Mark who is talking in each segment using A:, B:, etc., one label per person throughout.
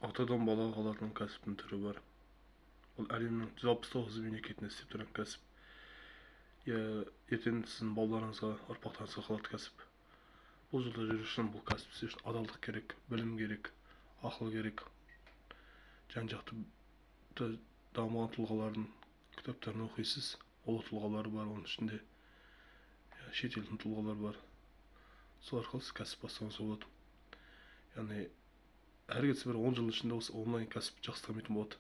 A: Атадан балаға қалатын кәсіптің түрі бар. Бұл әлемнің 169 мемлекетінде істеп тұрған кәсіп. Ертең сіздің балаларыңызға, ұрпақтарыңызға қалатын кәсіп. Бұл жолда жүру үшін бұл кәсіп істеу үшін адалдық керек, білім керек, ақыл керек. Жан-жақты дамыған тұлғалардың кітаптарын оқисыз. Ұлы тұлғалар бар, оның ішінде шетелдің тұлғалар бар. Сол арқылы сіз кәсіп бастауыңызға болады. Яғни әр кетсе бір 10 жыл ішінде осы онлайн кәсіп жақсы дамитын болады.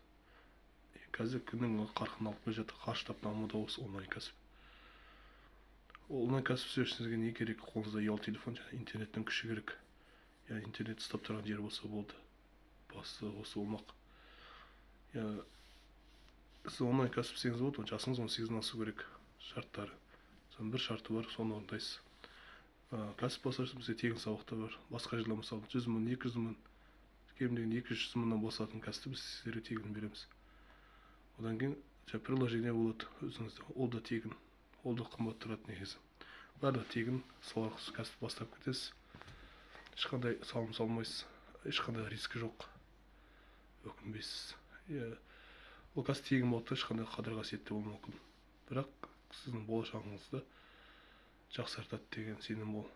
A: Қазір күннің қарқын алып келе жатыр, қарыштап дамуда осы онлайн кәсіп. Онлайн кәсіп істеу үшін сізге не керек? Қолыңызда ұялы телефон және интернеттің күші керек. Яғни интернет ұстап тұрған жер болса болды. Басы осы болмақ. Сіз онлайн кәсіп істеңіз болады, жасыңыз 18-ден асу керек. Шарттары. Соның бір шарты бар, соны орындайсыз. Кәсіп бастау үшін бізде тегін сабақтар бар. Басқа жерде мысалы 100 мың, 200 мың, кем дегенде 200 мыңнан басатын кәсіпті біз сіздерге тегін береміз. Одан кейін приложение болады өзіңізде, ол да тегін, ол да қымбат тұрады негізі. Бәрі тегін, сол арқылы кәсіп бастап кетесіз. Ешқандай салым салмайсыз, ешқандай рискі жоқ, өкінбейсіз. Ол кәсіп тегін болады, ешқандай қадір қасиетті болуы мүмкін. Бірақ сіздің болашағыңызды жақсартады деген сенім ол.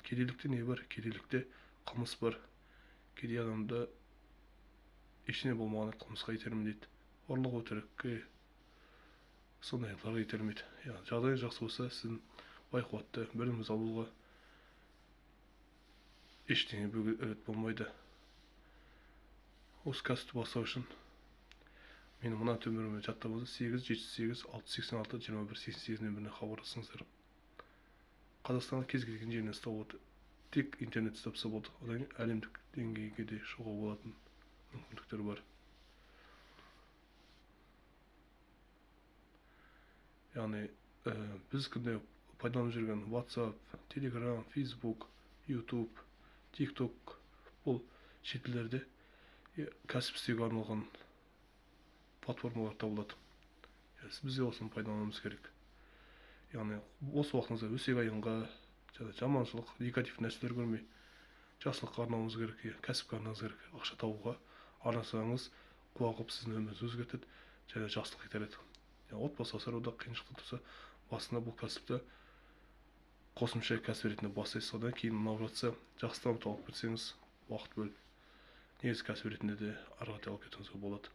A: Кедейлікте не бар? Кедейлікте қылмыс бар. Кедей адамда ештеңе болмағанда қылмысқа итермелейді. Ұрлық өтірікке, сондайларға итермейді. Жағдайыңыз жақсы болса, сіздің байқуатты біліміңіз алуға ештеңе бөгет болмайды. Осы кәсіпті бастау үшін менің мына нөміріме жаттаңыздар: 8 708 686 21 88 нөміріне хабарласыңыздар. Қазақстанның кез келген жерінен ұстап болады. Тек интернет ұстапса болды. Одан әлемдік деңгейге де шығуға болатын мүмкіндіктер бар. Яғни біз күнде пайдаланып жүрген WhatsApp, Telegram, Facebook, YouTube, TikTok бұл шетелдерде кәсіп істеуге арналған платформалар табылады. Бізге осыны пайдалануымыз керек. Яғни осы уақытыңызда өсек аяңға, жаманшылық, негатив нәрселер көрмей, жақсылыққа арнауыңыз керек, кәсіпке арнауыңыз керек. Ақша табуға арнасаңыз, қуағып сіздің өміріңізді өзгертеді және жақсылық итереді. Отбасы асырауда қиыншылық тұрса, басында бұл кәсіпті қосымша кәсіп ретінде бастайсыз. Одан кейін мынау жатса, жақсы дамытып алып кетсеңіз, уақыт бөліп, негізгі кәсіп ретінде де ары қарай алып кетуіңізге болады.